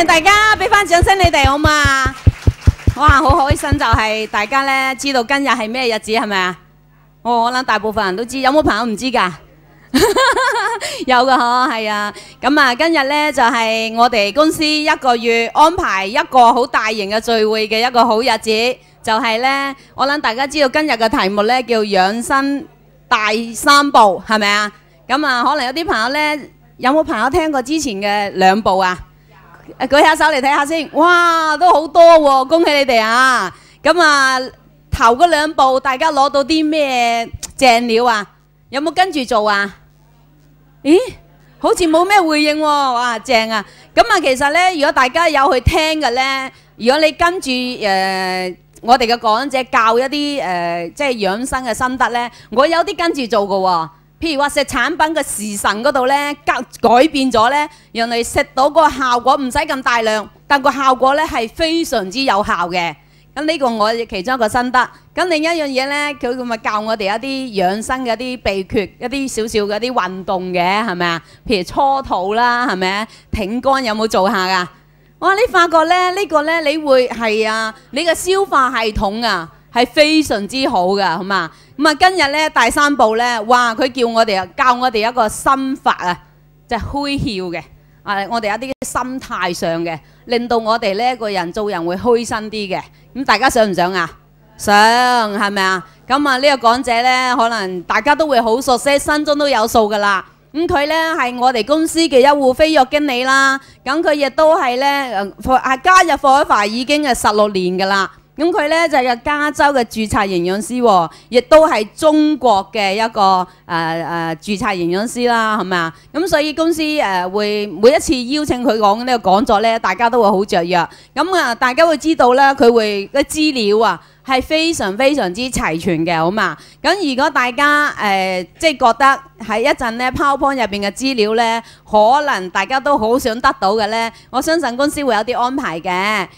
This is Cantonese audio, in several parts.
迎大家俾翻掌聲你哋好嘛？哇，好開心就係大家咧知道今日係咩日子係咪啊？我諗大部分人都知，有冇朋友唔知㗎？有噶嗬，係啊。咁啊，今日咧就係我哋公司一個月安排一個好大型嘅聚會嘅一個好日子，就係咧，我諗大家知道今日嘅題目咧叫養生大三步，係咪啊？咁啊，可能有啲朋友咧，有冇朋友聽過之前嘅兩步啊？舉下手嚟睇下先，哇，都好多喎，恭喜你哋啊！咁啊，頭嗰兩步大家攞到啲咩正料啊？有冇跟住做啊？咦，好似冇咩回應喎，哇，正啊！咁啊，其實呢，如果大家有去聽嘅呢，如果你跟住我哋嘅講者教一啲即係養生嘅心得呢，我有啲跟住做嘅喎。譬如話食產品嘅時辰嗰度呢，改變咗呢，原來食到個效果唔使咁大量，但個效果呢係非常之有效嘅。咁呢個我其中一個心得。咁另一樣嘢呢，佢咪教我哋一啲養生嘅一啲秘訣，一啲少少嘅一啲運動嘅，係咪啊？譬如搓肚啦，係咪啊？挺肝有冇做下㗎？哇！你發覺咧，呢個呢，你會係啊，你嘅消化系統啊係非常之好㗎，好嘛？咁啊，今日呢，第三步呢，哇！佢教我哋一個心法啊，即係虛竅嘅。我哋一啲心態上嘅，令到我哋呢個人做人會虛身啲嘅。咁大家想唔想啊？想係咪啊？咁啊呢個講者呢，可能大家都會好熟悉，心中都有數㗎啦。咁佢呢係我哋公司嘅一戶飛躍經理啦。咁佢亦都係呢，加入貨一排已經係16年㗎啦。咁佢呢就係加州嘅註冊營養師喎，亦都係中國嘅一個註冊營養師啦，係咪啊？咁所以公司會每一次邀請佢講呢個講座呢，大家都會好雀躍。咁啊，大家會知道呢，佢會啲資料啊係非常非常之齊全嘅，好嘛？咁如果大家即係覺得喺一陣呢 PowerPoint 入邊嘅資料呢，可能大家都好想得到嘅呢，我相信公司會有啲安排嘅。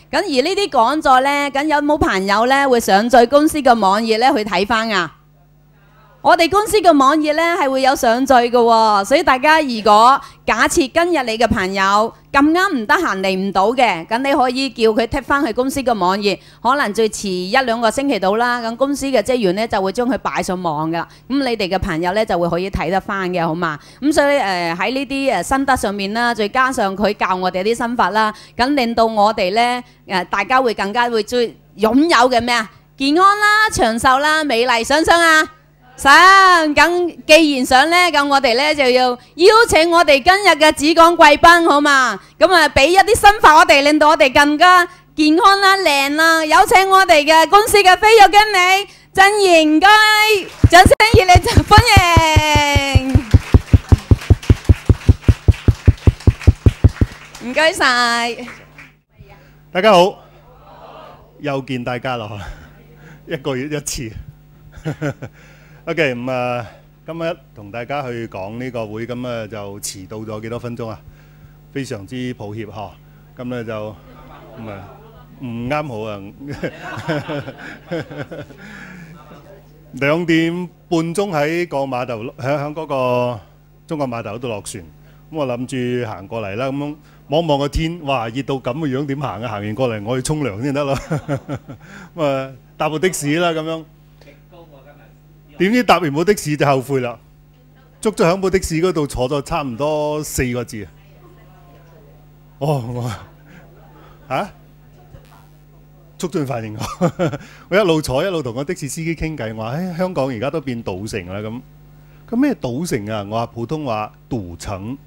咁而呢啲講座呢，咁有冇朋友呢會上載公司嘅網頁呢去睇返啊？我哋公司嘅網頁呢係會有上載嘅喎，所以大家如果假設今日你嘅朋友咁啱唔得閒嚟唔到嘅，咁你可以叫佢踢返去公司嘅網頁，可能最遲1、2個星期到啦。咁公司嘅職員呢就會將佢擺上網㗎，咁你哋嘅朋友呢就會可以睇得返嘅，好嘛？咁所以喺呢啲心得上面啦，再加上佢教我哋啲心法啦，咁令到我哋呢大家會更加會追擁有嘅咩啊？健康啦、長壽啦、美麗，想唔想啊？想，咁既然想呢，咁我哋呢就要邀請我哋今日嘅主講貴賓，好嘛？咁啊，俾一啲心法我哋，令到我哋更加健康啦、靚啦。有請我哋嘅公司嘅飛躍經理曾賢佳，掌聲熱烈歡迎！唔該晒，大家好，又見大家啦，一個月一次。OK， 咁今日同大家去講呢個會，咁就遲到咗幾多分鐘啊？非常之抱歉嗬。咁咧就唔啱好啊，2點半鐘喺個碼頭，喺嗰個中國碼頭度落船。咁我諗住行過嚟啦，咁望望個天，哇，熱到咁嘅樣，點行啊？行完過嚟我去沖涼先得咯。咁搭部的士啦，咁樣。點知搭完部的士就後悔啦，捉咗喺部的士嗰度坐咗差唔多4個字。我促進反應我一路坐一路同個的士司機傾偈，我話香港而家都變賭城啦咁咩賭城啊？我話普通話賭城，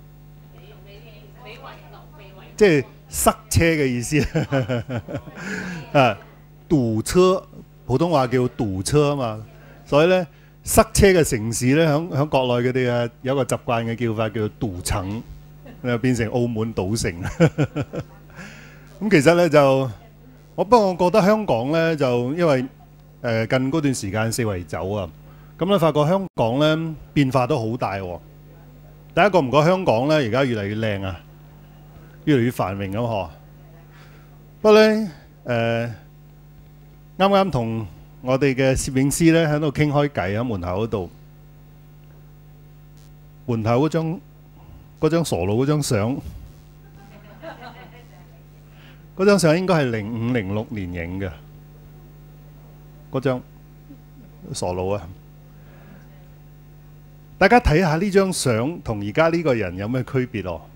即係塞車嘅意思啊！堵車普通話叫堵車啊嘛。所以咧，塞車嘅城市咧，喺國內佢哋有個習慣嘅叫法，叫做賭城，又變成澳門賭城。咁其實咧就，不過我覺得香港咧就因為近嗰段時間四圍走啊，咁咧發覺香港咧變化都好大喎。大家覺唔覺香港咧而家越嚟越靚啊，越嚟越繁榮咁嗬？不過咧啱啱同我哋嘅攝影師咧喺度傾開偈喺門口嗰度，門口嗰張傻佬嗰張相，嗰張相應該係05、06年影嘅，嗰張傻佬啊！大家睇下呢張相同而家呢個人有咩區別咯？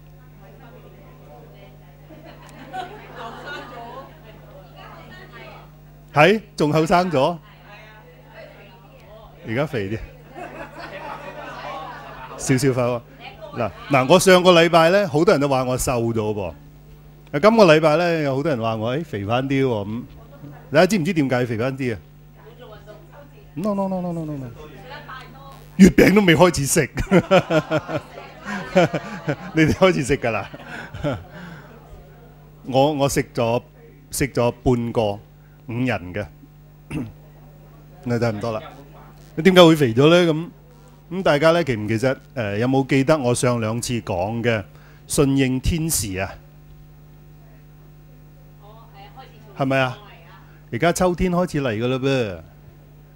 係仲後生咗，而家肥啲，少少肥喎。嗱，我上個禮拜咧，好多人都話我瘦咗噃。今個禮拜咧，有好多人話我肥翻啲喎。咁大家知唔知點解肥翻啲啊？No，月餅都未開始食，你哋開始食㗎啦。我食咗半個5人嘅，你睇唔多啦。你點解會肥咗咧？咁大家咧記唔記得有冇記得我上2次講嘅順應天時啊？係咪啊？而家秋天開始嚟㗎啦噃，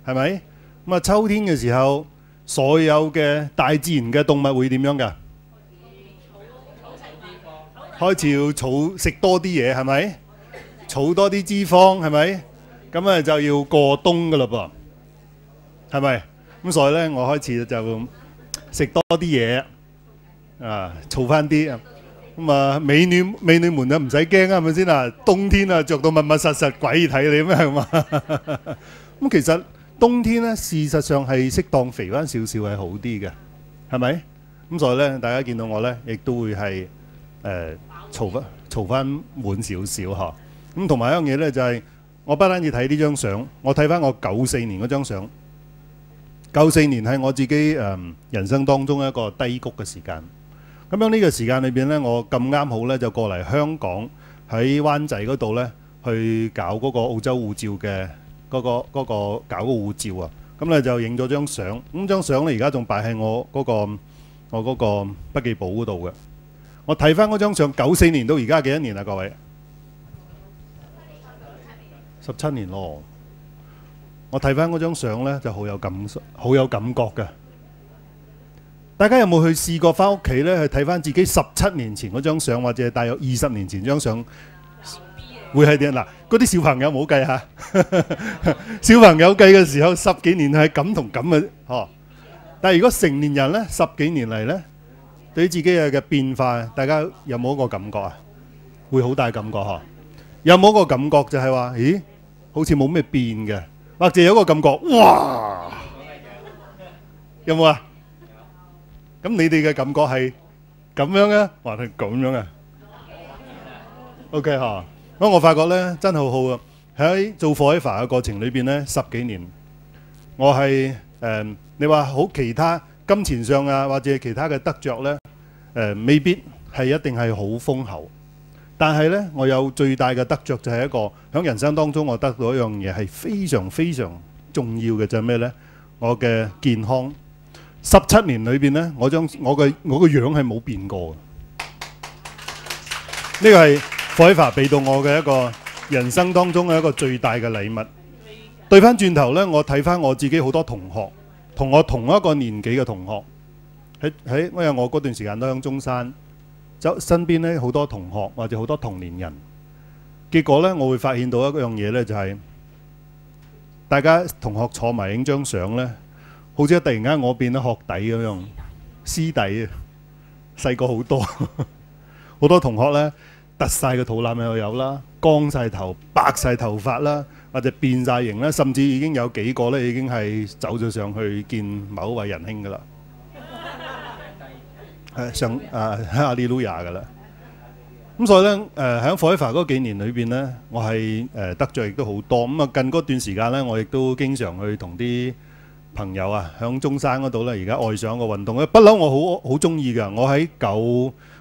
係咪？咁啊，秋天嘅時候，所有嘅大自然嘅動物會點樣㗎？開始要儲食多啲嘢，係咪？儲多啲脂肪，係咪？咁啊就要過冬㗎啦噃，係咪？咁所以咧，我開始就食多啲嘢，儲翻啲。咁啊，美女們啊，唔使驚啊，係咪先啊？冬天啊，着到密密實實，鬼睇你咩係嘛？咁其實冬天咧，事實上係適當肥翻少少係好啲嘅，係咪？咁所以咧，大家見到我咧，亦都會係嘈翻滿少少嚇。咁同埋一樣嘢咧，就係我不單止睇呢張相，我睇翻我94年嗰張相。94年係我自己人生當中一個低谷嘅時間。咁樣呢個時間裏邊咧，我咁啱好咧就過嚟香港喺灣仔嗰度咧去搞嗰個澳洲護照嘅嗰個搞個護照啊。咁咧就影咗張相，咁張相咧而家仲擺喺我嗰個筆記簿嗰度嘅。我睇翻嗰張相，94年到而家幾多年啊？各位，17年咯。我睇翻嗰張相咧就好有感覺嘅。大家有冇去試過翻屋企咧去睇翻自己17年前嗰張相，或者大約20年前張相，會係點？嗱，嗰啲小朋友冇計嚇，小朋友計嘅時候10幾年係咁同咁嘅，嗬。但係如果成年人咧10幾年嚟咧，對於自己嘅變化，大家有冇一個感覺啊？會好大感覺嗬。有冇一個感覺就係話，咦，好似冇咩變嘅，或者有一個感覺，哇，有冇啊？咁你哋嘅感覺係咁樣啊，還係咁樣啊 ？OK 嚇，咁我發覺咧真係好好啊！喺做 Forever 嘅過程裏邊咧，10幾年，我係你話好其他金錢上啊，或者其他嘅得着咧，未必係一定係好豐厚，但係咧我有最大嘅得着就係一個喺人生當中我得到一樣嘢係非常非常重要嘅，就係咩咧？我嘅健康。17年裏邊咧，我個樣係冇變過嘅。呢個係 Forever 俾到我嘅一個人生當中嘅一個最大嘅禮物。對翻轉頭咧，我睇翻我自己好多同學，同我同一個年紀嘅同學，因為我嗰段時間都喺中山，身邊咧好多同學或者好多同年人。結果咧，我會發現到一樣嘢咧，就係大家同學坐埋影張相咧。好似突然間我變咗學弟咁樣，師弟啊，細個好多，好多同學咧突晒個肚腩又有啦，光晒頭、白晒頭髮啦，或者變晒型啦，甚至已經有幾個咧已經係走咗上去見某一位仁兄噶啦，上哈利路亞噶啦。咁所以咧喺 Forever 嗰幾年裏邊咧，我係得著亦都好多。咁啊近嗰段時間咧，我亦都經常去同啲朋友啊，響中山嗰度咧，而家愛上個運動咧，不嬲我好中意㗎。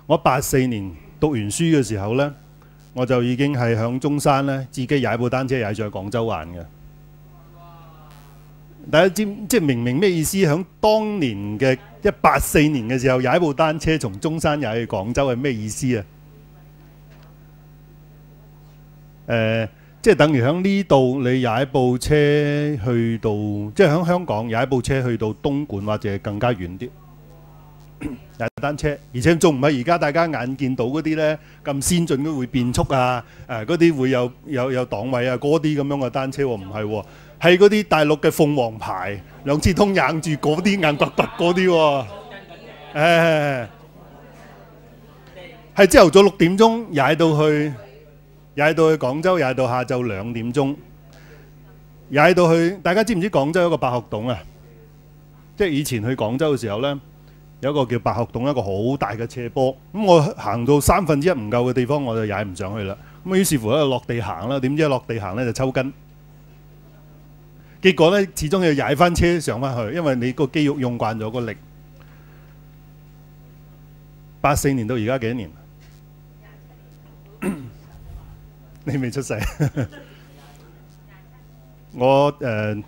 我84年讀完書嘅時候咧，我就已經係響中山咧，自己踩部單車踩上去廣州灣嘅。大家知即係明咩意思？響當年嘅84年嘅時候，踩部單車從中山踩去廣州係咩意思啊？即係等於喺呢度，你踩部車去到，即係喺香港踩部車去到東莞或者更加遠啲，踩單車，而且仲唔係而家大家眼見到嗰啲咧咁先進都會變速啊，嗰啲會有檔位啊，嗰啲咁樣嘅單車喎，唔係喎，係嗰啲大陸嘅鳳凰牌，兩支通硬住嗰啲硬掘掘嗰啲喎，係朝頭早6點鐘踩到去廣州，踩到下晝2點鐘，踩到去，大家知唔知廣州有個白鶴洞啊？即係以前去廣州嘅時候呢，有一個叫白鶴洞，一個好大嘅斜坡。咁我行到1/3唔夠嘅地方，我就踩唔上去啦。咁於是乎咧落地行啦，點知落地行呢就抽筋。結果呢，始終要踩翻車上翻去，因為你個肌肉用慣咗個力。84年到而家幾多年？你未出世。我啱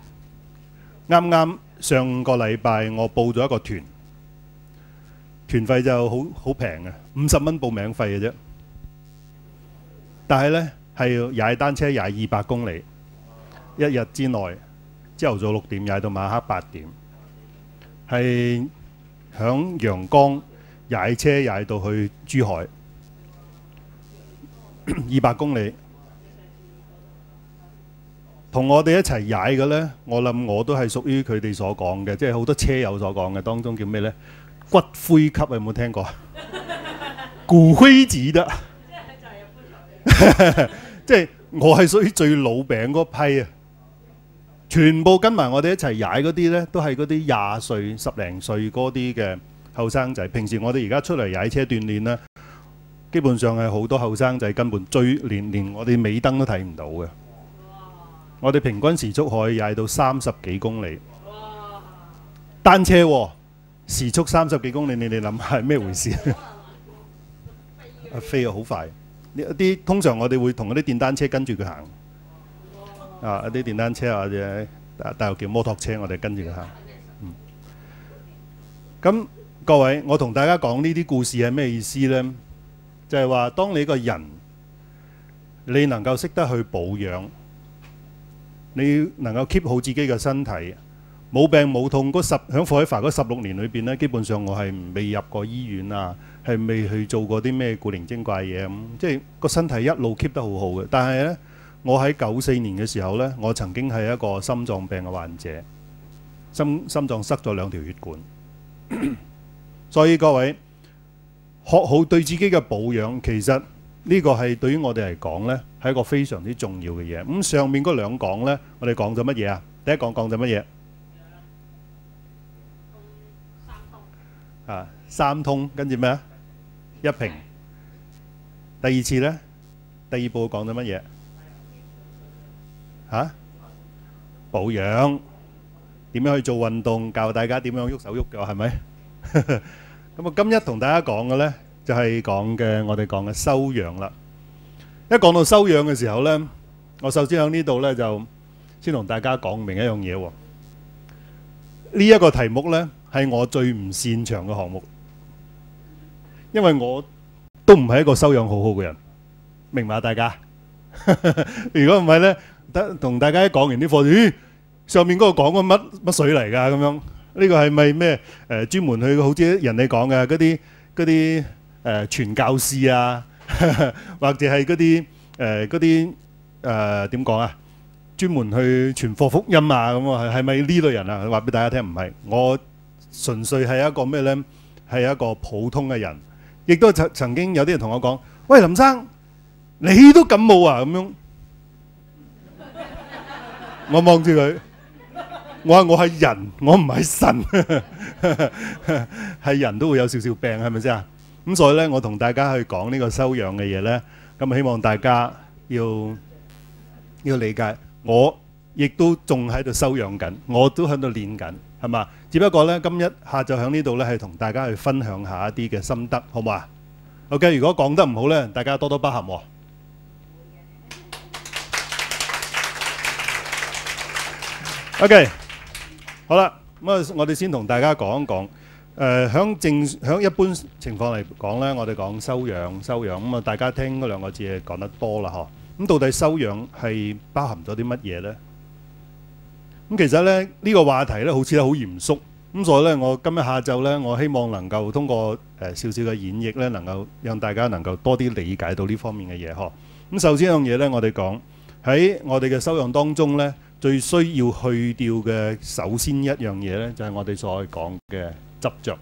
啱上個禮拜我報咗一個團，團費就好平嘅，50蚊報名費嘅啫。但係呢，係要踩單車踩200公里，一日之內，朝頭早6點踩到晚黑8點，係響陽江踩車踩到去珠海，200公里。同我哋一齊踩嘅呢，我諗我都係屬於佢哋所講嘅，即係好多車友所講嘅，當中叫咩呢？骨灰級有冇聽過？骨灰級的，即係我係屬於最老餅嗰批啊！全部跟埋我哋一齊踩嗰啲呢，都係嗰啲20歲、10零歲嗰啲嘅後生仔。平時我哋而家出嚟踩車鍛鍊呢，基本上係好多後生仔根本連我哋尾燈都睇唔到嘅。我哋平均時速可以踩到30幾公里，單車喎，時速30幾公里，你哋諗下係咩回事？飛啊，好快！通常我哋會同嗰啲電單車跟住佢行，一啲電單車或者大陸叫摩托車，我哋跟住佢行。咁各位，我同大家講呢啲故事係咩意思呢？就係話，當你個人你能夠識得去保養。你能夠 keep 好自己嘅身體，冇病冇痛。響 forever 嗰16年裏邊呢，基本上我係未入過醫院啊，係未去做過啲咩古靈精怪嘢咁，即係個身體一路 keep 得好好嘅。但係呢，我喺94年嘅時候呢，我曾經係一個心臟病嘅患者，心臟塞咗2條血管。所以各位學好對自己嘅保養，其實呢個係對於我哋嚟講呢，係一個非常之重要嘅嘢。咁上面嗰2講呢，我哋講咗乜嘢啊？第一講咗乜嘢？三通，跟住咩啊？1瓶。第二次呢？第2步講咗乜嘢？保養，點樣去做運動，教大家點樣喐手喐腳，係咪？咁今日同大家講嘅呢，就係我哋講嘅修養啦。一講到修養嘅時候呢，我首先喺呢度呢，就先同大家講明一樣嘢喎。呢一個題目呢，係我最唔擅長嘅項目，因為我都唔係一個修養好好嘅人，明白大家？如果唔係呢，同大家一講完啲課，咦，上面嗰個講緊乜水嚟㗎？咁樣呢個係咪咩專門去好似人哋講嘅嗰啲傳教士啊，或者係嗰啲點講啊？專門去傳播福音啊，咁啊係咪呢類人啊？話俾大家聽，唔係，我純粹係一個咩呢？係一個普通嘅人，亦都曾經有啲人同我講：喂，林生，你都感冒啊？咁樣，我望住佢，我話我係人，我唔係神，係人都會有少少病，係咪先啊？咁所以呢，我同大家去講呢個修養嘅嘢呢，咁希望大家要理解。我亦都仲喺度修養緊，我都喺度練緊，係嘛？只不過呢，今日下晝喺呢度呢，係同大家去分享下一啲嘅心得，好唔好啊？OK，如果講得唔好呢，大家多多包涵喎。OK，好啦，咁啊，我哋先同大家講一講。響一般情況嚟講呢，我哋講修養，咁啊，大家聽嗰2個字講得多啦，嗬。咁到底修養係包含咗啲乜嘢呢？咁其實呢，呢個話題呢，好似好嚴肅，咁所以咧，我今日下晝咧，我希望能夠通過少少嘅演繹咧，能夠讓大家能夠多啲理解到呢方面嘅嘢呵。咁首先一樣嘢咧，我哋講喺我哋嘅修養當中咧，最需要去掉嘅首先一樣嘢咧，就係我哋所講嘅執着。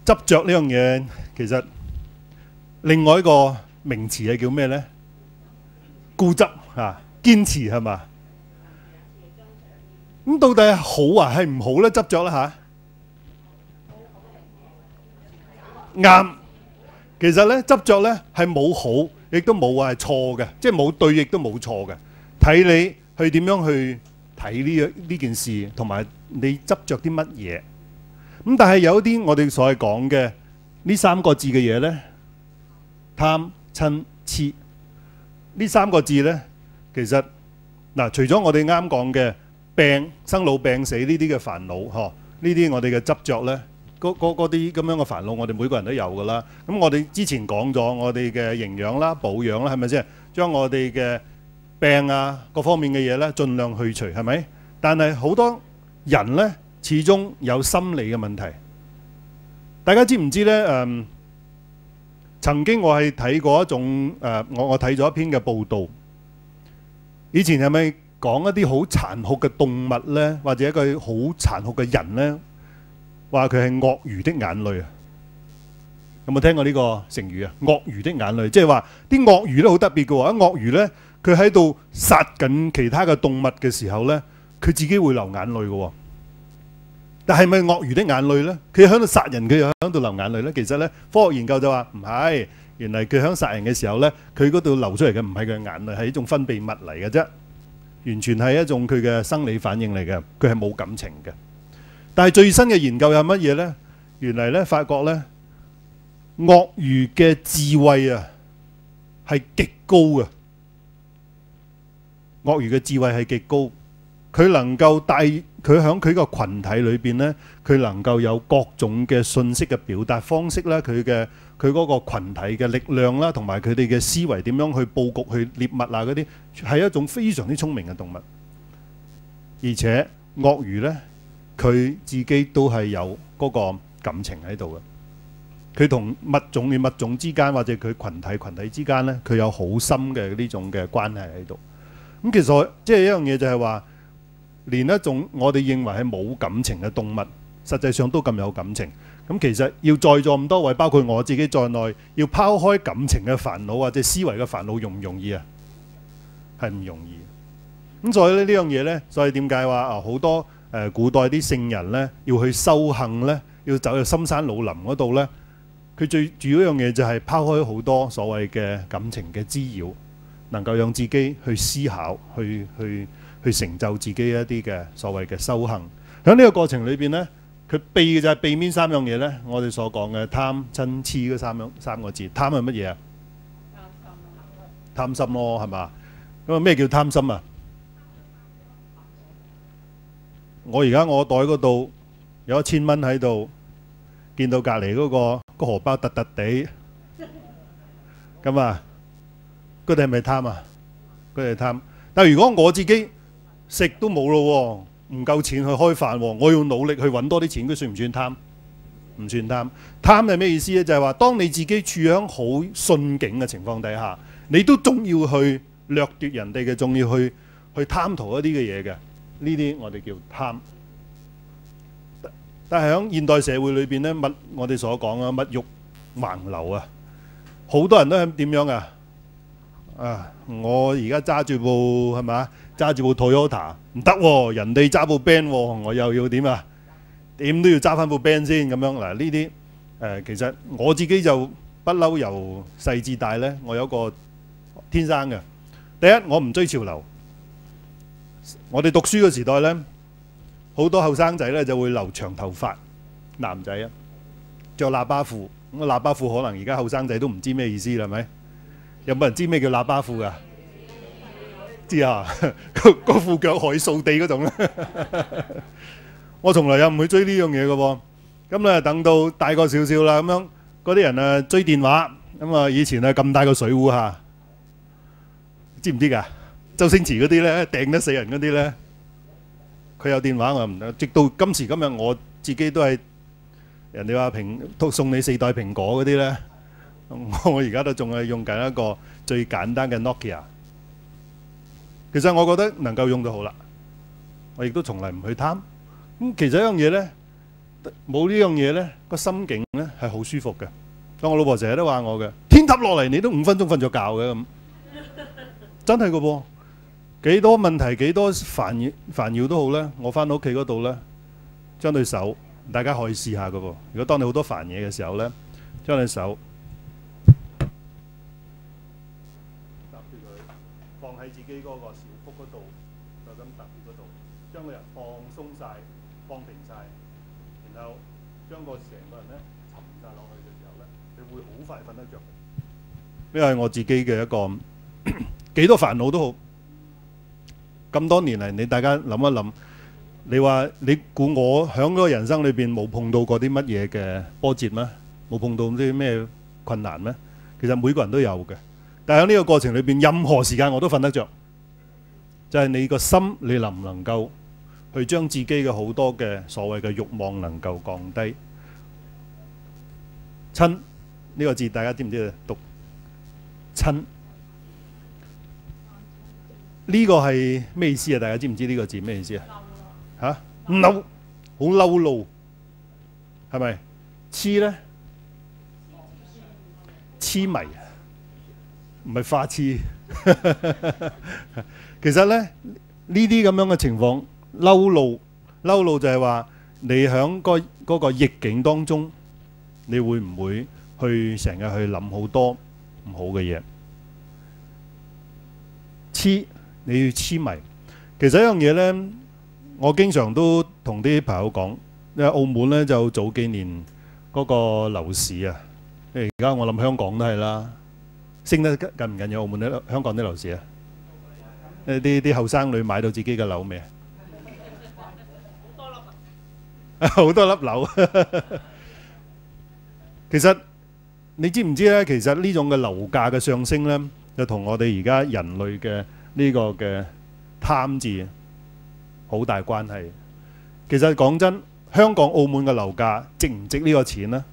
執着呢樣嘢其實另外一個名詞係叫咩咧？固執啊，堅持係嘛？咁到底係好啊，係唔好咧？執着啦嚇，啱。其實咧，執着咧係冇好，亦都冇話係錯嘅，即係冇對，亦都冇錯嘅。睇你去點樣去睇呢件事，同埋你執着啲乜嘢。咁但係有啲我哋所謂講嘅呢三個字嘅嘢咧，貪、嗔、痴呢三個字咧，其實嗱，除咗我哋啱講嘅病、生老病死呢啲嘅煩惱，嗬，呢啲我哋嘅執着咧，嗰啲咁樣嘅煩惱，我哋每個人都有噶啦。咁我哋之前講咗我哋嘅營養啦、保養啦，係咪先？將我哋嘅病啊各方面嘅嘢咧，盡量去除，係咪？但係好多人咧，始終有心理嘅問題。大家知唔知咧？曾經我係睇過一種我睇咗一篇嘅報道。以前係咪講一啲好殘酷嘅動物咧，或者一個好殘酷嘅人咧，話佢係鱷魚的眼淚啊？有冇聽過呢個成語啊？鱷魚的眼淚，即係話啲鱷魚都好特別嘅喎。一鱷魚咧，佢喺度殺緊其他嘅動物嘅時候咧，佢自己會流眼淚嘅喎。但係咪鱷魚的眼淚咧？佢喺度殺人，佢又喺度流眼淚咧？其實咧，科學研究就話唔係，原來佢喺殺人嘅時候咧，佢嗰度流出嚟嘅唔係佢嘅眼淚，係一種分泌物嚟嘅啫，完全係一種佢嘅生理反應嚟嘅，佢係冇感情嘅。但係最新嘅研究有乜嘢咧？原嚟咧發覺咧，鱷魚嘅智慧啊係極高嘅，鱷魚嘅智慧係極高。佢能夠帶佢喺佢個群體裏邊咧，佢能夠有各種嘅信息嘅表達方式啦，佢嗰個群體嘅力量啦，同埋佢哋嘅思維點樣去佈局去獵物啊嗰啲，係一種非常之聰明嘅動物。而且鱷魚咧，佢自己都係有嗰個感情喺度嘅。佢同物種與物種之間，或者佢群體之間咧，佢有好深嘅呢種嘅關係喺度。咁其實即係一樣嘢就係話，連一種我哋認為係冇感情嘅動物，實際上都咁有感情。咁其實要在座咁多位，包括我自己在內，要拋開感情嘅煩惱或者思維嘅煩惱，容唔容易啊？係唔容易。咁所以呢樣嘢呢，所以點解話好多古代啲聖人呢，要去修行呢，要走入深山老林嗰度呢，佢最主要一樣嘢就係拋開好多所謂嘅感情嘅滋擾，能夠讓自己去思考，去成就自己一啲嘅所謂嘅修行。喺呢個過程裏邊呢，佢避嘅就係避免三樣嘢呢，我哋所講嘅貪、嗔、痴嗰三個字。貪係乜嘢啊？貪心咯，係嘛？咁啊咩叫貪心啊？我而家我袋嗰度有1000蚊喺度，見到隔離嗰個荷包突突地，咁啊，嗰啲係咪貪啊？嗰啲係貪。但係如果我自己食都冇咯，唔夠錢去開飯，我要努力去揾多啲錢，佢算唔算貪？唔算貪。貪係咩意思咧？就係話，當你自己處喺好順境嘅情況底下，你都仲要去掠奪人哋嘅，仲要去貪圖一啲嘅嘢嘅，呢啲我哋叫貪。但係喺現代社會裏邊咧，我哋所講啊，物欲橫流啊，好多人都係點樣啊？我而家揸住部係咪？揸住部 Toyota 唔得喎，人哋揸部 Benz 喎，我又要點啊？點都要揸翻部 Benz 先咁樣嗱。呢啲其實我自己就不嬲，由細至大咧，我有個天生嘅。第一，我唔追潮流。我哋讀書嘅時代咧，好多後生仔咧就會留長頭髮，男仔啊，着喇叭褲。咁個喇叭褲可能而家後生仔都唔知咩意思啦，係咪？有冇人知咩叫喇叭褲㗎？知啊，個褲腳可以掃地嗰種咧。我從來又唔會追呢樣嘢嘅喎。咁咧等到大個少少啦，咁樣嗰啲人啊追電話，咁啊以前啊咁大個水壺嚇，知唔知㗎？周星馳嗰啲咧掟得死人嗰啲咧，佢有電話我唔得。直到今時今日，我自己都係人哋話送你4袋蘋果嗰啲咧，我而家都仲係用緊一個最簡單嘅 Nokia。其實我覺得能夠用到好啦，我亦都從來唔去貪。咁其實一樣嘢咧，冇呢樣嘢咧，個心境咧係好舒服嘅。當我老婆成日都話我嘅，天塌落嚟你都5分鐘瞓咗覺嘅咁，真係嘅噃。幾多問題幾多煩擾都好咧，我翻到屋企嗰度咧，將對手，大家可以試下嘅噃。如果當你好多煩嘢嘅時候咧，將對手搭住佢，放喺自己嗰個小腹嗰度，就咁搭住嗰度，將個人放鬆晒，放平晒，然後將個成個人咧沉晒落去嘅時候咧，你會好快瞓得着。呢個係我自己嘅一個幾多煩惱都好。咁多年嚟，你大家諗一諗，你話你估我喺嗰個人生裏邊冇碰到過啲乜嘢嘅波折咩？冇碰到啲咩困難咩？其實每個人都有嘅，但係喺呢個過程裏邊，任何時間我都瞓得着。就係你個心，你能唔能夠去將自己嘅好多嘅所謂嘅慾望能夠降低？親呢個字大家知唔知讀親？呢個係咩意思啊？大家知唔知呢個字咩意思啊？嚇，嬲，好嬲怒，係咪？痴咧，痴迷，唔係花痴。其實咧，呢啲咁樣嘅情況，嬲怒就係話你喺嗰個逆境當中，你會唔會去成日去諗好多唔好嘅嘢？痴。你要痴迷，其實一樣嘢呢，我經常都同啲朋友講，因為澳門呢就早幾年嗰個樓市啊，而家我諗香港都係啦，升得緊唔緊要？澳門啲香港啲樓市啊，啲後生女買到自己嘅樓未啊？好多粒樓。其實你知唔知呢？其實呢種嘅樓價嘅上升呢，就同我哋而家人類嘅呢個嘅貪字好大關係。其實講真，香港、澳門嘅樓價值唔值呢個錢呢？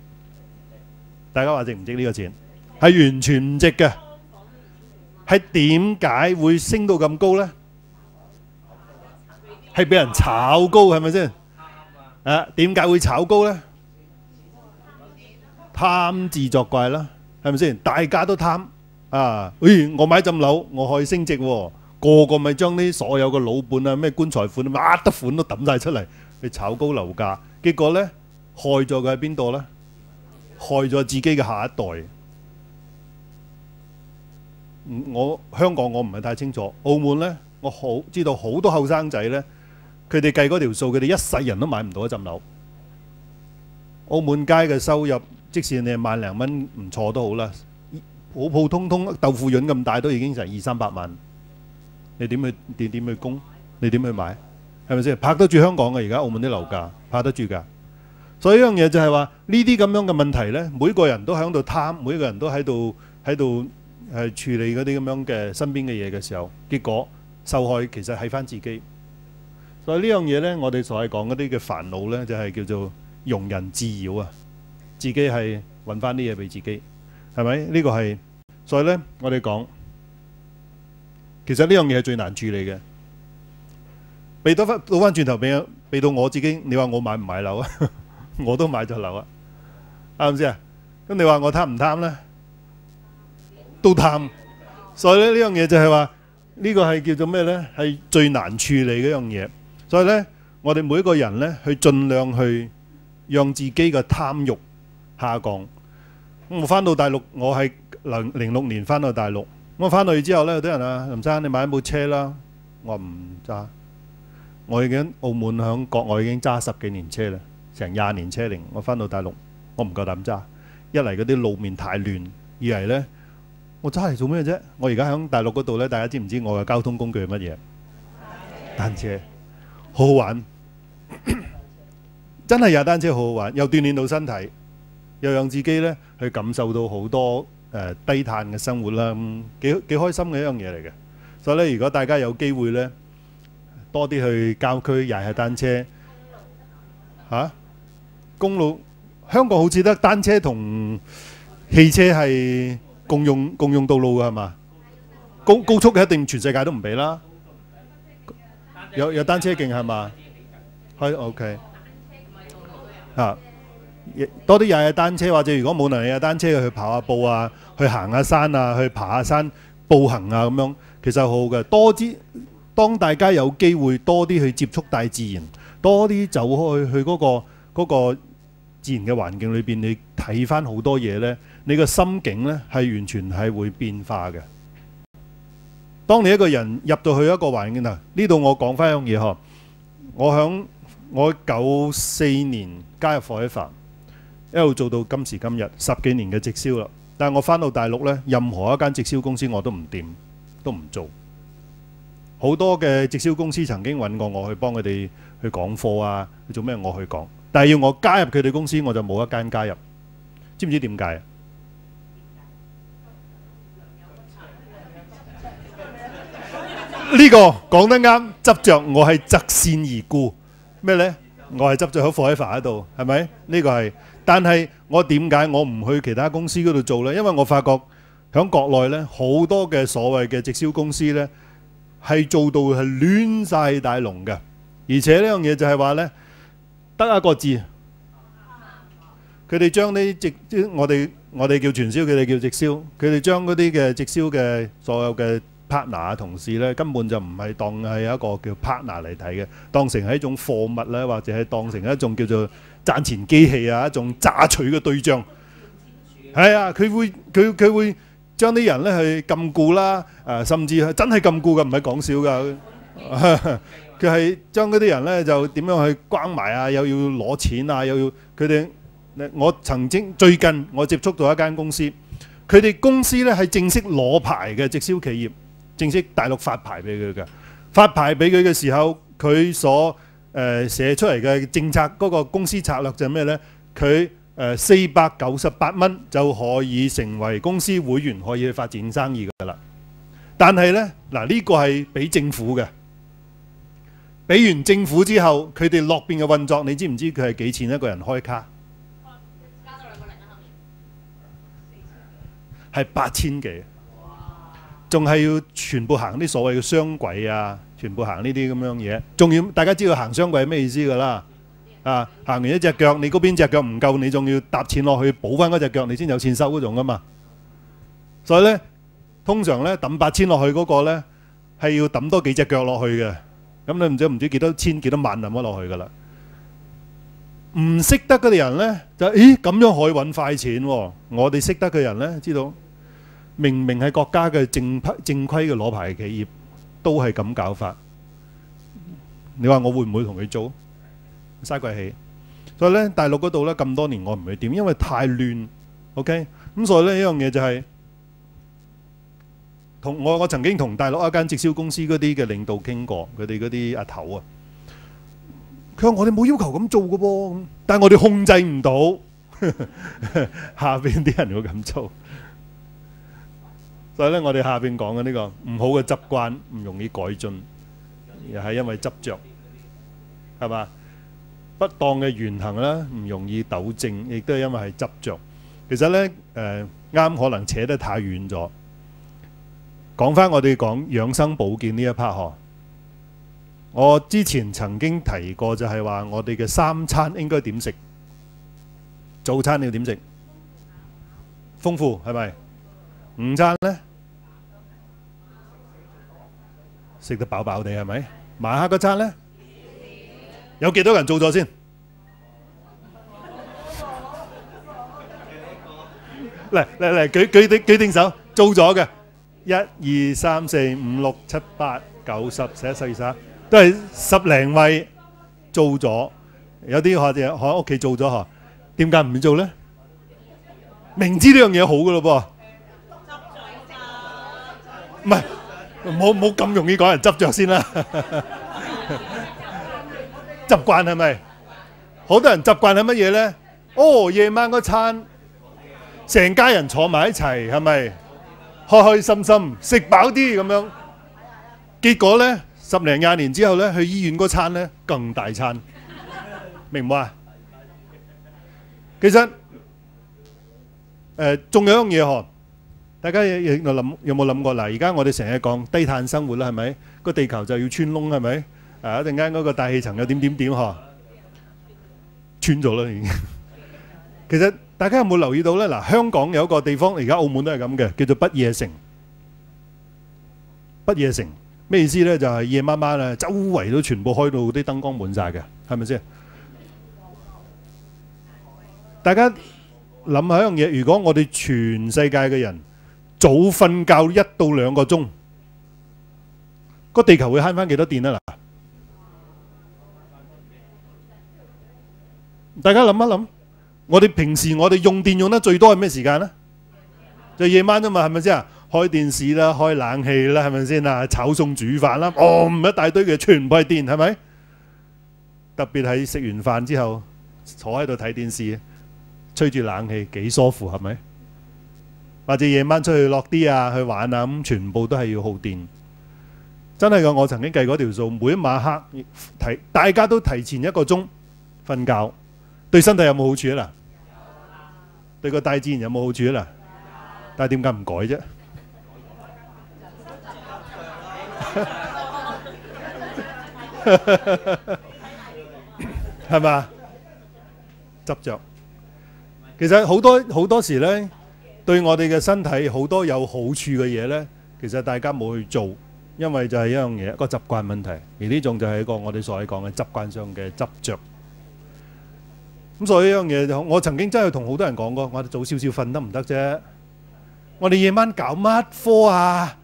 大家話值唔值呢個錢？係完全唔值嘅。係點解會升到咁高呢？係俾人炒高，係咪先？啊，點解會炒高呢？貪字作怪啦，係咪先？大家都貪。啊！我買層樓，我可以升值喎。個個咪將啲所有嘅老本啊、咩棺材款乜得款都抌晒出嚟，去炒高樓價。結果呢，害咗佢喺邊度呢？害咗自己嘅下一代。香港我唔係太清楚，澳門呢，我好知道好多後生仔呢，佢哋計嗰條數，佢哋一世人都買唔到一層樓。澳門街嘅收入，即使你係萬零蚊唔錯都好啦。普普通通豆腐潤咁大都已經成200-300萬，你點去供？你點去買？係咪先？拍得住香港嘅而家澳門啲樓價，拍得住㗎。所以一樣嘢就係話呢啲咁樣嘅問題呢，每個人都喺度貪，每個人都喺度處理嗰啲咁樣嘅身邊嘅嘢嘅時候，結果受害其實係翻自己。所以呢樣嘢呢，我哋所謂講嗰啲嘅煩惱呢，就係叫做庸人自擾啊，自己係揾翻啲嘢俾自己。係咪？呢個係，所以咧，我哋講，其實呢樣嘢係最難處理嘅。倒翻轉頭俾到我自己，你話我買唔買樓啊？我都買咗樓啊，啱唔啱先啊？咁你話我貪唔貪咧？都貪。所以咧，呢樣嘢就係話，呢個係叫做咩咧？係最難處理嘅一樣嘢。所以咧，我哋每一個人咧，去盡量去讓自己嘅貪慾下降。我翻到大陸，我係06年翻到大陸。我翻到去之後咧，有啲人啊，林生你買部車啦，我話唔揸。我已經澳門響國外已經揸10幾年車啦，成20年車齡。我翻到大陸，我唔夠膽揸。一嚟嗰啲路面太亂，二嚟咧，我揸嚟做咩啫？我而家響大陸嗰度咧，大家知唔知我嘅交通工具係乜嘢？單車，好好玩，真係踩單車好好玩，又鍛鍊到身體。又讓自己咧去感受到好多低碳嘅生活啦，幾開心嘅一樣嘢嚟嘅。所以咧，如果大家有機會咧，多啲去郊區踩下單車嚇。公路香港好似得單車同汽車係共用道路㗎係嘛？高速嘅一定全世界都唔俾啦。有單車徑係嘛？係 OK 嚇。多啲踩下單車，或者如果冇能力踩單車去跑下步啊，去行下山啊，去爬下山步行啊咁樣，其實好好嘅。多啲當大家有機會多啲去接觸大自然，多啲走開去嗰個自然嘅環境裏邊，你睇翻好多嘢呢，你個心境呢係完全係會變化嘅。當你一個人入到去一個環境嗱，呢度我講翻一樣嘢嗬，我94年加入 Forever， 一路做到今時今日10幾年嘅直銷啦。但係我翻到大陸呢，任何一間直銷公司我都唔掂，都唔做。好多嘅直銷公司曾經揾過我去幫佢哋去講課啊，去做咩我去講，但係要我加入佢哋公司，我就冇一間加入。知唔知點解啊？呢個講得啱，執着我係擇善而故咩呢？我係執着喺 Forever 喺度，係咪？呢個係，但係我點解我唔去其他公司嗰度做呢？因為我發覺喺國內呢，好多嘅所謂嘅直銷公司呢，係做到係亂晒大龍嘅，而且呢樣嘢就係話呢，得一個字，佢哋將啲我哋叫傳銷，佢哋叫直銷，佢哋將嗰啲嘅直銷嘅所有嘅partner 同事咧，根本就唔係當係一個叫 partner 嚟睇嘅，當成係一種貨物咧，或者係當成一種叫做賺錢機器啊，一種榨取嘅對象。係啊，佢會將啲人咧去禁錮啦，甚至係真係禁錮嘅，唔係講笑㗎。佢係將嗰啲人咧就點樣去關埋啊，又要攞錢啊，又要佢哋。我曾經最近我接觸到一間公司，佢哋公司咧係正式攞牌嘅直銷企業。正式大陸發牌俾佢嘅，發牌俾佢嘅時候，佢所寫出嚟嘅政策嗰個公司策略就係咩呢？佢498蚊就可以成為公司會員，可以去發展生意㗎啦。但係呢，嗱呢個係俾政府嘅，俾完政府之後，佢哋落邊嘅運作，你知唔知佢係幾錢一個人開卡？加多2個零啊，係8000幾。仲係要全部行啲所謂嘅雙軌啊，全部行呢啲咁樣嘢。仲要大家知道行雙軌係咩意思㗎啦？啊，行完一隻腳，你嗰邊隻腳唔夠，你仲要搭錢落去補翻嗰隻腳，你先有錢收嗰種㗎嘛。所以呢，通常呢抌8000落去嗰個呢，係要抌多幾隻腳落去嘅。咁你唔知幾多千幾多萬抌咗落去㗎啦。唔識得嗰啲人呢，就咦咁樣可以揾快錢喎。我哋識得嘅人呢，知道。明明係國家嘅正規嘅攞牌企業，都係咁搞法。你話我會唔會同佢做？嘥鬼氣。所以咧，大陸嗰度咧咁多年我唔會點，因為太亂。OK，咁所以呢一樣嘢就係同我曾經同大陸一間直銷公司嗰啲嘅領導傾過，佢哋嗰啲阿頭啊，佢話我哋冇要求咁做嘅噃，但係我哋控制唔到下邊啲人會咁做。所以咧，我哋下邊講嘅呢個唔好嘅習慣唔容易改進，又係因為執着，係嘛？不當嘅言行咧唔容易糾正，亦都係因為係執着。其實咧，啱可能扯得太遠咗。講翻我哋講養生保健呢一 part 嗬，我之前曾經提過就係話我哋嘅3餐應該點食？早餐你要點食？豐富係咪？午餐呢，食得飽飽地係咪？晚黑嗰餐呢，有幾多人做咗先？嚟，舉定手，做咗嘅1、2、3、4、5、6、7、8、9、10、11、12、13，都係10零位做咗。有啲我哋喺屋企做咗嗬，點解唔做呢？明知呢樣嘢好㗎咯噃。唔係，冇咁容易講人執着先啦。習慣係咪？好多人習慣係乜嘢呢？哦，夜晚嗰餐，成家人坐埋一齊，係咪？開開心心食飽啲咁樣，結果呢10零20年之後呢，去醫院嗰餐呢更大餐，明唔明啊？其實仲有一樣嘢嗬，大家有冇諗過嗱？而家我哋成日講低碳生活啦，係咪？個地球就要穿窿，係咪？一陣間嗰個大氣層有點嗬，穿咗啦已經。其實大家有冇留意到呢？嗱，香港有一個地方，而家澳門都係咁嘅，叫做不夜城。不夜城咩意思呢？就係夜晚晚啊，周圍都全部開到啲燈光滿晒嘅，係咪先？大家諗下一樣嘢，如果我哋全世界嘅人早瞓覺1到2個鐘，個地球會慳翻幾多電啊？嗱，大家諗一諗，我哋平時我哋用電用得最多係咩時間呢？就夜晚啫嘛，係咪先啊？開電視啦，開冷氣啦，係咪先啊？炒餸煮飯啦，一大堆嘅全部係電，係咪？特別係食完飯之後坐喺度睇電視，吹住冷氣幾舒服，係咪？或者夜晚出去落啲啊，去玩啊，咁全部都係要耗電。真係㗎，我曾經計過條數，每一晚黑大家都提前1個鐘瞓覺，對身體有冇好處啊？嗱，對個大自然有冇好處啊？嗱，但係點解唔改啫？係嘛？執着。其實好多時呢，對我哋嘅身體好多有好處嘅嘢呢，其實大家冇去做，因為就係一樣嘢，一個習慣問題。而呢種就係一個我哋所謂講嘅習慣上嘅執着。咁所以呢樣嘢，我曾經真係同好多人講過，我哋早少少瞓得唔得啫？我哋夜晚搞乜科啊？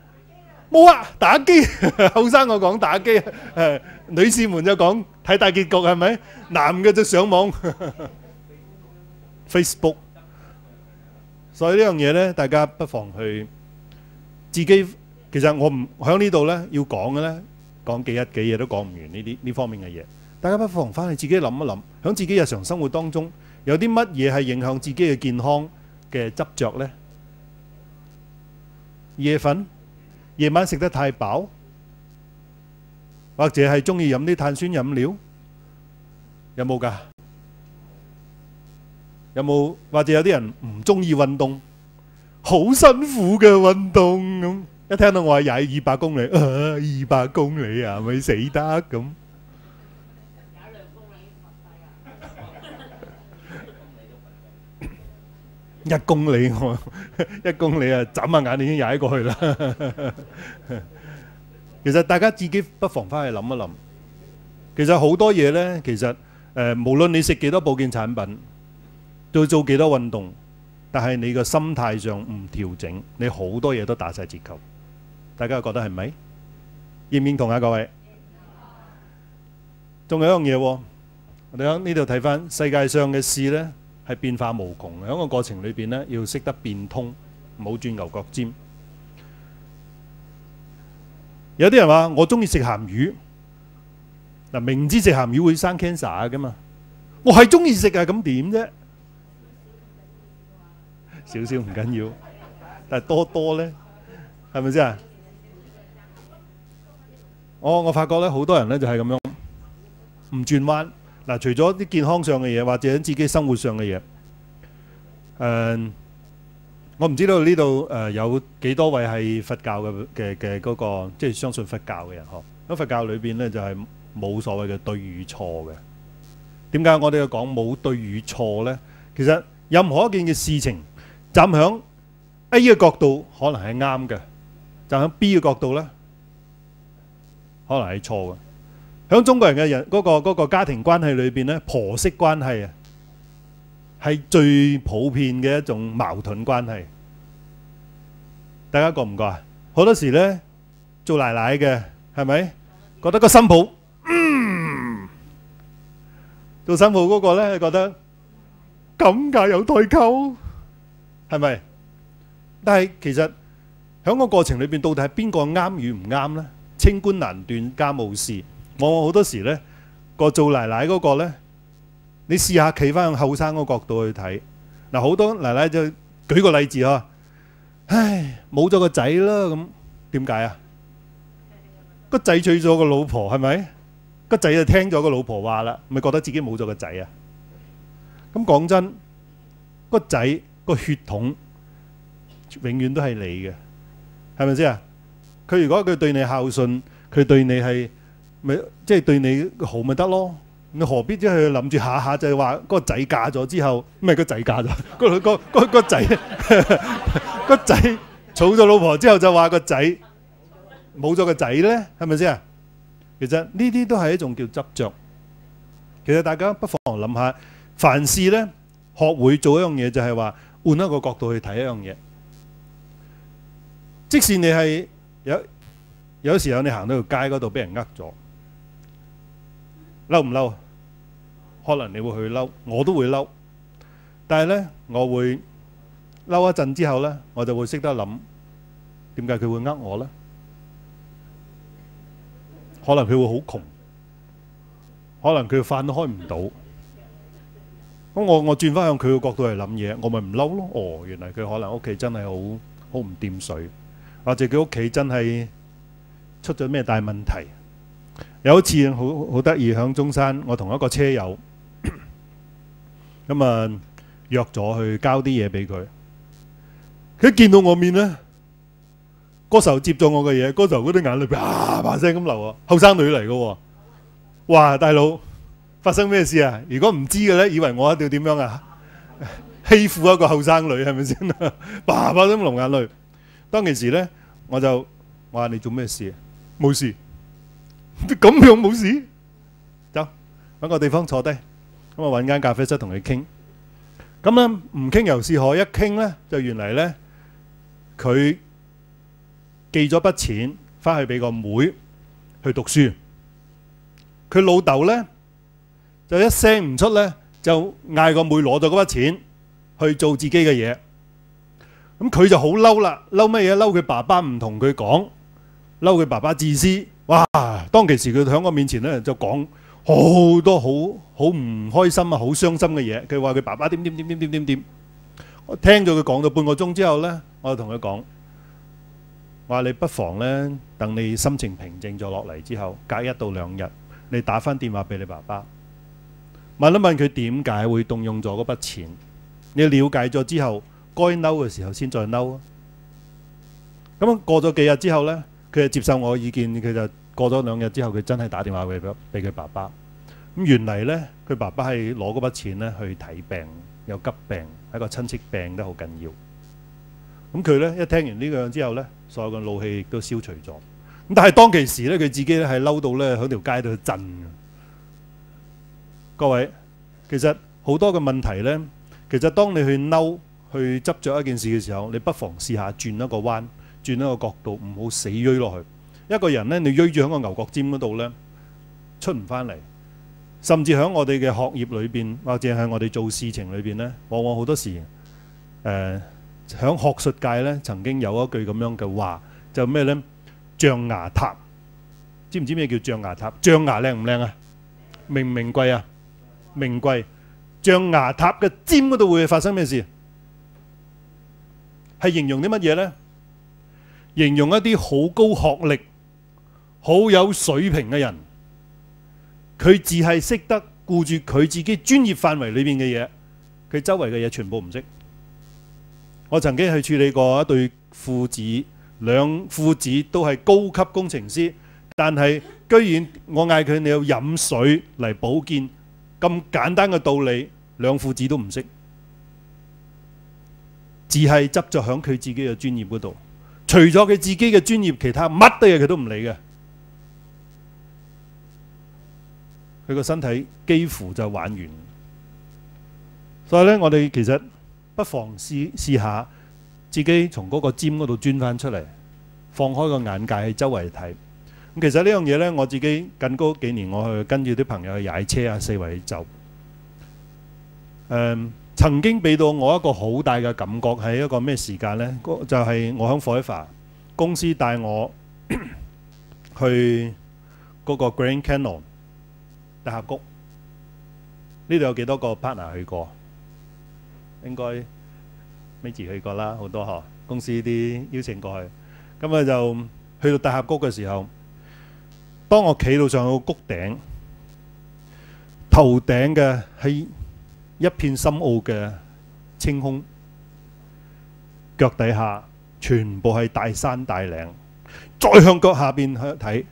冇啊，打機。後生我講打機，女士們就講睇大結局，係咪？男嘅就上網Facebook。所以呢樣嘢呢，大家不妨去自己。其實我唔喺呢度呢，要講嘅呢，講幾日幾夜都講唔完呢方面嘅嘢。大家不妨翻去自己諗一諗，喺自己日常生活當中有啲乜嘢係影響自己嘅健康嘅執着呢？夜瞓，夜晚食得太飽，或者係中意飲啲碳酸飲料，有冇㗎？有冇？或者有啲人唔中意運動，好辛苦嘅運動咁。一聽到我話踩200公里，200公里啊，咪死得咁。1公里1公里啊，眨下眼已經踩過去啦。其實大家自己不妨翻去諗一諗。其實好多嘢呢，其實無論你食幾多保健產品，做幾多運動，但係你個心態上唔調整，你好多嘢都打晒折扣。大家覺得係咪？認唔認同啊，各位？仲有一樣嘢，我哋喺呢度睇翻世界上嘅事呢，係變化無窮。喺個過程裏邊呢，要識得變通，唔好轉牛角尖。有啲人話我中意食鹹魚，嗱，明知食鹹魚會生 cancer 噶嘛，我係中意食啊，咁點啫？少少唔緊要，但係多多呢，係咪先啊？我發覺咧，好多人咧就係咁樣唔轉彎。嗱，除咗啲健康上嘅嘢，或者自己生活上嘅嘢，我唔知道呢度有幾多位係佛教嘅嗰個，即係相信佛教嘅人嗬。喺佛教裏邊咧就係冇所謂嘅對與錯嘅。點解我哋要講冇對與錯咧？其實任何一件嘅事情，站響 A 嘅角度可能係啱嘅，站響 B 嘅角度咧，可能係錯嘅。喺中國人嘅嗰個家庭關係裏邊咧，婆媳關係啊，係最普遍嘅一種矛盾關係。大家覺唔覺啊？好多時咧，做奶奶嘅係咪覺得個新抱，做新抱嗰個咧覺得咁㗎有代溝，係咪？但係其實喺個過程裏邊，到底係邊個啱與唔啱咧？清官難斷家務事。我好多時咧，個做奶奶嗰個咧，你試下企翻向後生嗰個角度去睇。嗱，好多奶奶就舉個例子嗬，唉，冇咗個仔啦，咁點解啊？個仔娶咗個老婆，係咪？個仔就聽咗個老婆話啦，咪覺得自己冇咗個仔啊？咁講真，個仔個血統永遠都係你嘅，係咪先啊？佢如果佢對你孝順，佢對你係咪即係對你好咪得咯？你何必即係諗住下下就係話嗰個仔嫁咗之後，唔係個仔嫁咗，個仔個仔娶咗老婆之後就話個仔冇咗個仔咧，係咪先啊？其實呢啲都係一種叫執着。其實大家不妨諗下，凡事咧學會做一樣嘢，就係話換一個角度去睇一樣嘢。即使你係有時候你行到條街嗰度俾人呃咗，嬲唔嬲？可能你會去嬲，我都會嬲。但係咧，我會嬲一陣之後咧，我就會識得諗點解佢會呃我咧？可能佢會好窮，可能佢飯都開唔到。咁我轉翻向佢嘅角度嚟諗嘢，我咪唔嬲咯。哦，原來佢可能屋企真係好唔掂水，或者佢屋企真係出咗咩大問題。有一次好得意，響中山，我同一個車友咁啊約咗去交啲嘢俾佢。佢一見到我面咧，嗰時候接咗我嘅嘢，嗰時候嗰啲眼淚啪啪聲咁流啊！後生女嚟嘅喎，哇！大佬發生咩事啊？如果唔知嘅咧，以為我一定要點樣啊？欺負一個後生女係咪先啊？啪啪咁流眼淚。當其時咧，我就話你做咩事？冇事。咁樣冇事，走揾個地方坐低，咁啊揾間咖啡室同佢傾。咁咧唔傾又是可，一傾咧就原嚟咧佢寄咗筆錢翻去俾個妹去讀書，佢老豆咧就一聲唔出咧，就嗌個妹攞咗嗰筆錢去做自己嘅嘢。咁佢就好嬲啦，嬲乜嘢？嬲佢爸爸唔同佢講，嬲佢爸爸自私。哇！當其時佢喺我面前咧就講好多好唔開心啊、好傷心嘅嘢。佢話佢爸爸點。我聽咗佢講咗半個鐘之後咧，我就同佢講話：你不妨咧等你心情平靜咗落嚟之後，隔1到2日，你打翻電話俾你爸爸，問一問佢點解會動用咗嗰筆錢。你了解咗之後，該嬲嘅時候先再嬲啊！咁過咗幾日之後咧，佢就接受我嘅意見，佢就過咗2日之後，佢真係打電話俾佢爸爸。咁原嚟咧，佢爸爸係攞嗰筆錢咧去睇病，有急病，喺個親戚病得好緊要。咁佢咧一聽完呢個樣之後咧，所有嘅怒氣亦都消除咗。咁但係當其時咧，佢自己咧係嬲到咧喺條街度震。各位，其實好多嘅問題咧，其實當你去嬲、去執着一件事嘅時候，你不妨試下轉一個彎。轉一個角度，唔好死鋥落去。一個人咧，你鋥住喺個牛角尖嗰度咧，出唔翻嚟。甚至喺我哋嘅學業裏邊，或者係我哋做事情裏邊咧，往往好多時，喺學術界咧，曾經有一句咁樣嘅話，就咩咧？象牙塔，知唔知咩叫象牙塔？象牙靚唔靚啊？名唔名貴啊？名貴。象牙塔嘅尖嗰度會發生咩事？係形容啲乜嘢咧？形容一啲好高學歷、好有水平嘅人，佢只係識得顧住佢自己專業範圍裏邊嘅嘢，佢周圍嘅嘢全部唔識。我曾經去處理過一對父子，兩父子都係高級工程師，但係居然我嗌佢你要飲水嚟保健，咁簡單嘅道理，兩父子都唔識，只係執着響佢自己嘅專業嗰度。除咗佢自己嘅專業，其他乜嘢佢都唔理嘅。佢個身體幾乎就玩完。所以咧，我哋其實不妨試下自己從嗰個尖嗰度鑽翻出嚟，放開個眼界喺周圍睇。咁其實呢樣嘢咧，我自己近嗰幾年我去跟住啲朋友去踩車啊，四圍走。曾經俾到我一個好大嘅感覺係一個咩時間呢？就係我喺 Forever 公司帶我去嗰個 Grand Canyon 大峽谷。呢度有幾多個 partner 去過？應該 Maggie 去過啦，好多嗬。公司啲邀請過去，咁啊就去到大峽谷嘅時候，當我企到上個谷頂，頭頂嘅係一片深奧嘅青空，腳底下全部係大山大嶺，再向腳下邊去睇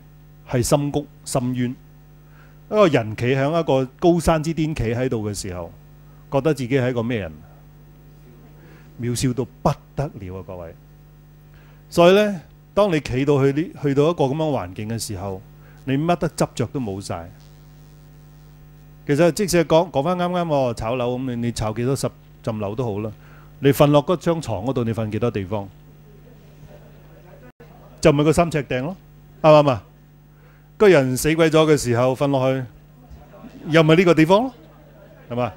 係深谷深淵。一個人企喺一個高山之巔企喺度嘅時候，覺得自己係一個咩人？渺小到不得了啊！各位，所以呢，當你企到去到一個咁樣環境嘅時候，你乜得執着都冇晒。其實即使講翻啱啱我炒樓咁，你炒幾多十層樓都好啦，你瞓落嗰張床嗰度，你瞓幾多地方？就咪個3尺掟咯，啱唔啱啊？個人死鬼咗嘅時候瞓落去，又咪呢個地方咯，係嘛？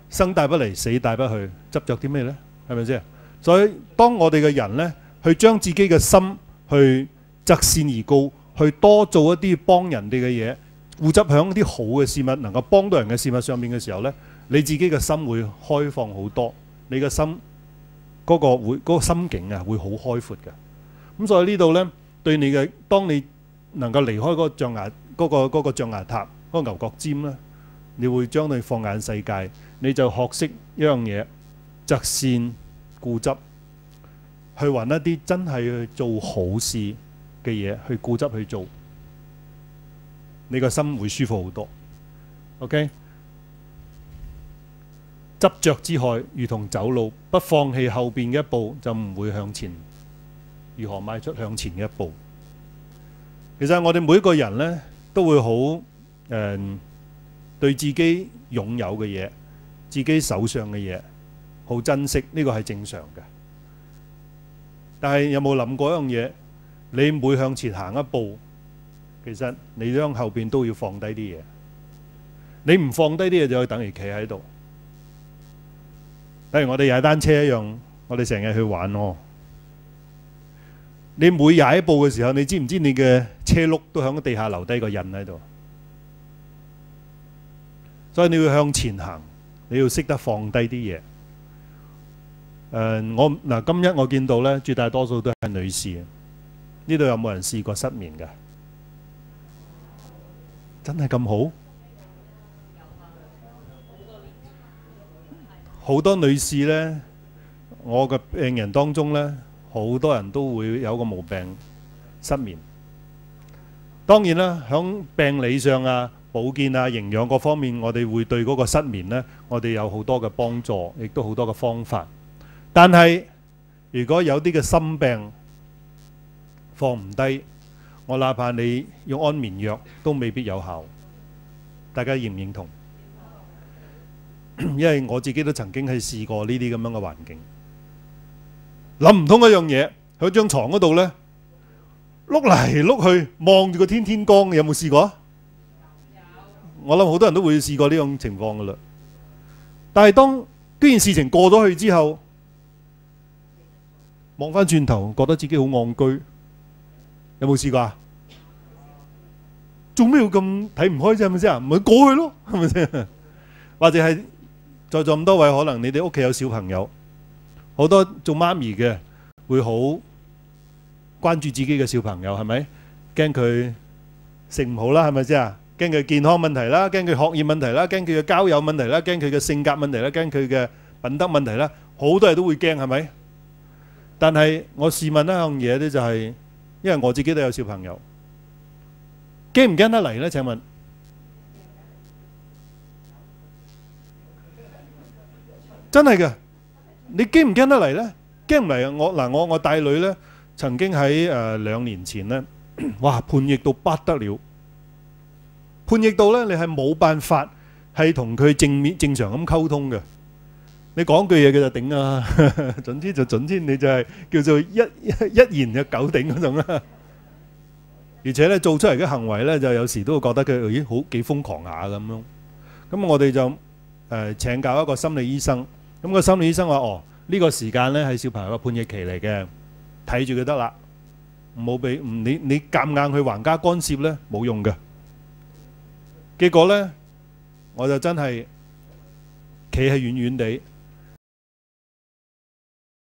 生帶不嚟，死帶不去，執着啲咩呢？係咪先？所以當我哋嘅人呢，去將自己嘅心去擇善而高，去多做一啲幫人哋嘅嘢，固執響啲好嘅事物，能夠幫到人嘅事物上面嘅時候呢，你自己嘅心會開放好多，你嘅心嗰個心境啊會好開闊嘅。咁所以呢度呢，對你嘅，當你能夠離開嗰個象牙嗰個象牙塔嗰個牛角尖呢，你會將你放眼世界，你就學識一樣嘢，擇善固執，去揾一啲真係去做好事嘅嘢，去固執去做，你個心會舒服好多。OK， 執着之害如同走路，不放棄後邊嘅一步，就唔會向前。如何邁出向前嘅一步？其實我哋每一個人呢，都會好對自己擁有嘅嘢，自己手上嘅嘢好珍惜，呢個係正常嘅。但係有冇諗過一樣嘢？你每向前行一步，其實你將後邊都要放低啲嘢。你唔放低啲嘢，就等於企喺度。例如我哋踩單車一樣，我哋成日去玩喎。你每踩一步嘅時候，你知唔知你嘅車轆都喺地下留低個印喺度？所以你要向前行，你要識得放低啲嘢。今日我見到呢，絕大多數都係女士。呢度有冇人試過失眠㗎？真係咁好？好多女士呢，我嘅病人當中呢，好多人都會有個毛病，失眠。當然啦，響病理上啊、保健啊、營養各方面，我哋會對嗰個失眠呢，我哋有好多嘅幫助，亦都好多嘅方法。但係如果有啲嘅心病放唔低，我哪怕你用安眠藥都未必有效。大家認唔認同？因為我自己都曾經係試過呢啲咁樣嘅環境，諗唔通一樣嘢，喺張床嗰度呢，碌嚟碌去，望住個天光，有冇試過？我諗好多人都會試過呢種情況噶啦。但係當呢件事情過咗去之後，望翻轉頭，覺得自己好戇居，有冇試過啊？做咩要咁睇唔開啫？係咪先啊？咪過去咯，係咪先？或者係在座咁多位，可能你哋屋企有小朋友，好多做媽咪嘅會好關注自己嘅小朋友，係咪？驚佢食唔好啦，係咪先啊？驚佢健康問題啦，驚佢學業問題啦，驚佢嘅交友問題啦，驚佢嘅性格問題啦，驚佢嘅品德問題啦，好多人都會驚，係咪？但係我試問一樣嘢咧，就係因為我自己都有小朋友，驚唔驚得嚟咧？請問真係嘅，你驚唔驚得嚟咧？驚唔嚟啊！我帶女咧，曾經喺2年前咧，哇叛逆到不得了，叛逆到咧你係冇辦法係同佢正常咁溝通嘅。你講句嘢佢就頂啊，總之就總之你就係叫做一言就九鼎嗰種啦。而且咧做出嚟嘅行為咧，就有時都會覺得佢咦好幾瘋狂下咁樣。咁我哋就請教一個心理醫生。咁個心理醫生話：哦，呢個時間咧係小朋友嘅叛逆期嚟嘅，睇住佢得啦，唔好俾你夾硬去橫加干涉咧，冇用嘅。結果咧，我就真係企喺遠遠地。